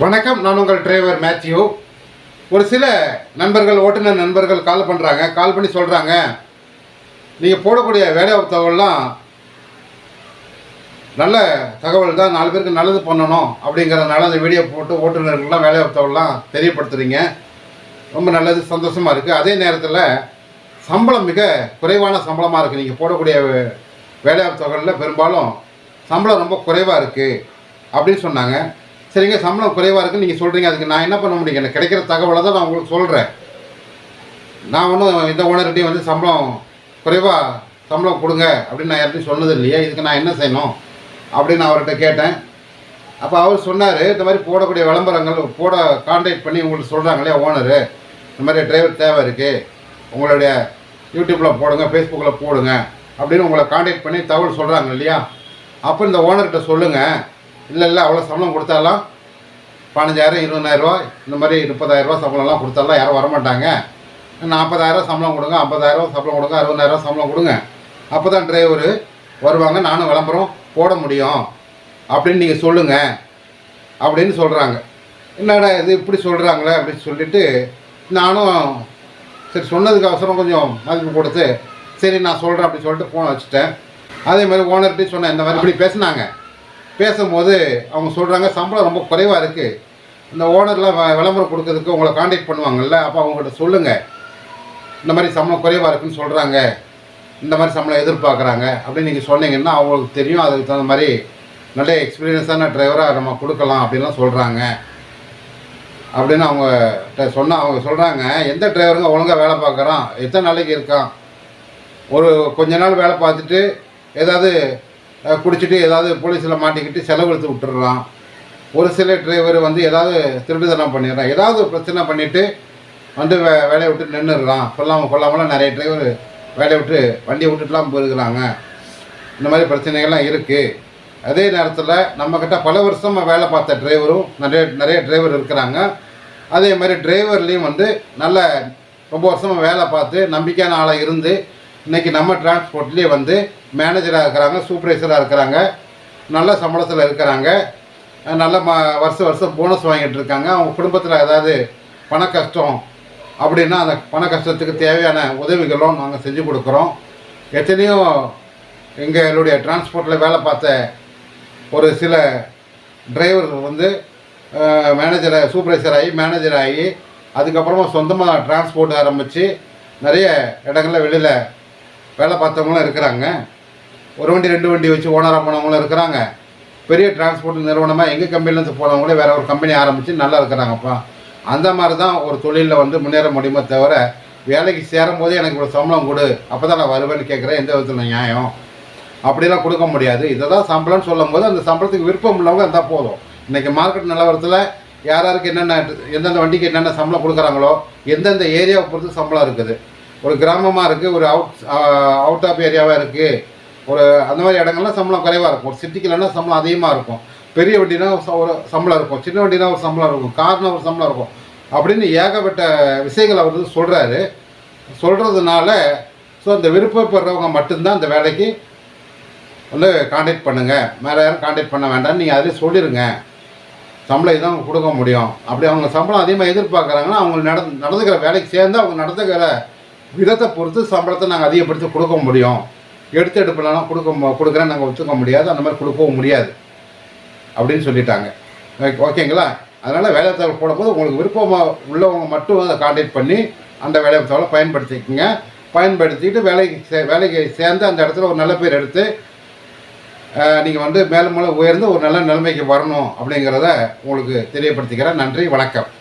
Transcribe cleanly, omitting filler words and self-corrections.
வணக்கம், நான் உங்கள் டிரைவர் மேத்யூ. ஒரு சில நண்பர்கள், ஓட்டுநர் நண்பர்கள் கால் பண்ணுறாங்க. கால் பண்ணி சொல்கிறாங்க, நீங்கள் போடக்கூடிய வேலை தகவல்லாம் நல்ல தகவல் தான், 4 பேருக்கு நல்லது பண்ணணும் அப்படிங்கிறதுனால அந்த வீடியோ போட்டு ஓட்டுநர்கள்லாம் வேலை தகவல்லாம் தெரியப்படுத்துகிறீங்க. ரொம்ப நல்லது, சந்தோஷமாக இருக்குது. அதே நேரத்தில் சம்பளம் மிக குறைவான சம்பளமாக இருக்குது. நீங்கள் போடக்கூடிய வேலை தகவலில் பெரும்பாலும் சம்பளம் ரொம்ப குறைவாக இருக்குது அப்படின்னு சொன்னாங்க. சரிங்க, சம்பளம் குறைவாக இருக்குன்னு நீங்கள் சொல்கிறீங்க, அதுக்கு நான் என்ன பண்ண முடியும்? எனக்கு கிடைக்கிற தகவலை தான் நான் உங்களுக்கு சொல்கிறேன். நான் ஒன்றும் இந்த ஓனர்கிட்டையும் வந்து குறைவாக சம்பளம் கொடுங்க அப்படின்னு நான் யார்ட்டையும் சொன்னது இல்லையே, இதுக்கு நான் என்ன செய்யணும் அப்படின்னு அவர்கிட்ட கேட்டேன். அப்போ அவர் சொன்னார், இந்த மாதிரி போடக்கூடிய விளம்பரங்கள் கான்டாக்ட் பண்ணி உங்களுக்கு சொல்கிறாங்களே ஓனரு, இந்த மாதிரி டிரைவர் தேவை இருக்குது, உங்களுடைய யூடியூப்பில் போடுங்க, ஃபேஸ்புக்கில் போடுங்க அப்படின்னு உங்களை கான்டாக்ட் பண்ணி தகவல் சொல்கிறாங்க இல்லையா. அப்போ இந்த ஓனர்கிட்ட சொல்லுங்கள், இல்லை அவ்வளோ சம்பளம் கொடுத்தாலாம் 15,000 20,000 இந்த மாதிரி 30,000 சம்பளம்லாம் கொடுத்தாலாம் யாரும் வரமாட்டாங்க. 40,000 சம்பளம் கொடுங்க, 50,000 சம்பளம் கொடுங்க, 60,000 சம்பளம் கொடுங்க, அப்போ தான் டிரைவரு வருவாங்க, நானும் விளம்பரம் போட முடியும் அப்படின்னு நீங்கள் சொல்லுங்கள் அப்படின்னு சொல்கிறாங்க. என்னடா இது இப்படி சொல்கிறாங்களே அப்படின்னு சொல்லிவிட்டு நானும் சரி சொன்னதுக்கு அவசரம் கொஞ்சம் மதிப்பு கொடுத்து சரி நான் சொல்கிறேன் அப்படின்னு சொல்லிட்டு ஃபோனை வச்சுட்டேன். அதே மாதிரி ஓனர்கிட்டையும் சொன்னேன், இந்த மாதிரி இப்படி பேசுனாங்க. பேசும்போது அவங்க சொல்கிறாங்க, சம்பளம் ரொம்ப குறைவாக இருக்குது, இந்த ஓனர்லாம் விளம்பரம் கொடுக்கறதுக்கு உங்களை கான்டாக்ட் பண்ணுவாங்கள்ல, அப்போ அவங்ககிட்ட சொல்லுங்கள், இந்த மாதிரி சம்பளம் குறைவாக இருக்குதுன்னு சொல்கிறாங்க, இந்த மாதிரி சம்பளம் எதிர்பார்க்குறாங்க அப்படின்னு நீங்கள் சொன்னீங்கன்னா அவங்களுக்கு தெரியும், அதுக்கு தகுந்த மாதிரி நல்ல எக்ஸ்பீரியன்ஸான டிரைவராக நம்ம கொடுக்கலாம் அப்படின்லாம் சொல்கிறாங்க அப்படின்னு அவங்க அவங்க சொல்கிறாங்க. எந்த டிரைவருங்க ஒழுங்காக வேலை பார்க்குறான், எத்தனை நாளைக்கு இருக்கான், கொஞ்ச நாள் வேலை பார்த்துட்டு ஏதாவது குடிச்சிட்டு ஏதாவது போலீஸில் மாட்டிக்கிட்டு செலவு எடுத்து விட்டுடுறான். ஒரு சில டிரைவர் வந்து ஏதாவது திருடுதனம் பண்ணிடுறான், ஏதாவது பிரச்சனை பண்ணிவிட்டு வந்து வேலையை விட்டு நின்றுடுறான். கொல்லாமலாம் நிறைய டிரைவர் வேலையை விட்டு வண்டியை விட்டுட்டுலாம் போயிருக்கிறாங்க. இந்த மாதிரி பிரச்சனைகள்லாம் இருக்குது. அதே நேரத்தில் நம்மக்கிட்ட பல வருஷமாக வேலை பார்த்த டிரைவரும் நிறைய டிரைவர் இருக்கிறாங்க. அதே மாதிரி டிரைவர்லேயும் வந்து நல்ல ரொம்ப வருஷமாக வேலை பார்த்து நம்பிக்கையான ஆளாக இருந்து இன்றைக்கி நம்ம டிரான்ஸ்போர்ட்லேயே வந்து மேனேஜராக இருக்கிறாங்க, சூப்பர்வைசராக இருக்கிறாங்க, நல்ல சம்பளத்தில் இருக்கிறாங்க, நல்ல வருஷம் போனஸ் வாங்கிட்டு இருக்காங்க. அவங்க குடும்பத்தில் ஏதாவது பண கஷ்டம் அப்படின்னா அந்த பண கஷ்டத்துக்கு தேவையான உதவிகளும் நாங்கள் செஞ்சு கொடுக்குறோம். எத்தனையோ எங்களுடைய டிரான்ஸ்போர்ட்டில் வேலை பார்த்த ஒரு சில டிரைவர்கள் வந்து சூப்பர்வைசர் ஆகி மேனேஜர் ஆகி அதுக்கப்புறமா சொந்தமாக டிரான்ஸ்போர்ட் ஆரம்பித்து நிறைய இடங்களில் வெளியில் வேலை பார்த்தவங்களும் இருக்கிறாங்க. ஒரு வண்டி 2 வண்டி வச்சு ஓனராக போனவங்களும் இருக்கிறாங்க. பெரிய டிரான்ஸ்போர்ட் நிறுவனமாக எங்கள் கம்பெனிலேருந்து போனவங்களே வேறு ஒரு கம்பெனி ஆரம்பித்து நல்லா இருக்கிறாங்கப்பா. அந்த மாதிரி தான் ஒரு தொழிலில் வந்து முன்னேற முடியுமே தவிர வேலைக்கு சேரும் போதே எனக்கு ஒரு சம்பளம் கொடு அப்போ தான் நான் வருவேன்னு கேட்குறேன், எந்த விதத்தில் நியாயம்? அப்படிலாம் கொடுக்க முடியாது. இதை தான் சம்பளம்னு சொல்லும் போது அந்த சம்பளத்துக்கு விருப்பம் உள்ளவங்க இருந்தால் போதும். இன்றைக்கி மார்க்கெட் நிலவரத்தில் யாருக்கு எந்தெந்த வண்டிக்கு என்னென்ன சம்பளம் கொடுக்குறாங்களோ எந்தெந்த ஏரியாவை பொறுத்து சம்பளம் இருக்குது. ஒரு கிராமமாக இருக்குது, ஒரு அவுட் ஆஃப் ஏரியாவாக இருக்குது, அந்த மாதிரி இடங்கள்லாம் சம்பளம் குறைவாக இருக்கும். ஒரு சிட்டிக்குலன்னா சம்பளம் அதிகமாக இருக்கும். பெரிய வண்டினா ஒரு சம்பளம் இருக்கும், சின்ன வண்டினா ஒரு சம்பளம் இருக்கும், கார்னா ஒரு சம்பளம் இருக்கும் அப்படின்னு ஏகப்பட்ட விஷயங்கள் அவர் வந்து சொல்கிறதுனால அந்த விருப்பப்படுறவங்க மட்டும்தான் அந்த வேலைக்கு வந்து கான்டாக்ட் பண்ணுங்கள், வேறு யாரும் கான்டாக்ட் பண்ண வேண்டாம்னு நீங்கள் அதிலே சொல்லிடுங்க. சம்பளம் தான் கொடுக்க முடியும். அப்படி அவங்க சம்பளம் அதிகமாக எதிர்பார்க்குறாங்கன்னா அவங்க நடந்துக்கிற வேலைக்கு சேர்ந்து அவங்க நடந்துக்கிற விதத்தை பொறுத்து சம்பளத்தை நாங்கள் அதிகப்படுத்தி கொடுக்க முடியும். எடுப்புலாம் கொடுக்குறேன் நாங்கள் ஒத்துக்க முடியாது, அந்த மாதிரி கொடுக்கவும் முடியாது அப்படின்னு சொல்லிட்டாங்க. ஓகேங்களா? அதனால் வேலை தகவல் போடும்போது உங்களுக்கு விருப்பமாக உள்ளவங்க மட்டும் அதை கான்டாக்ட் பண்ணி அந்த வேலை தகவலை பயன்படுத்திக்கோங்க. பயன்படுத்திட்டு வேலைக்கு சேர்ந்து அந்த இடத்துல ஒரு நல்ல பேர் எடுத்து நீங்கள் வந்து மேலும் உயர்ந்து ஒரு நல்ல நிலைமைக்கு வரணும் அப்படிங்கிறத உங்களுக்கு தெரியப்படுத்திக்கிறேன். நன்றி, வணக்கம்.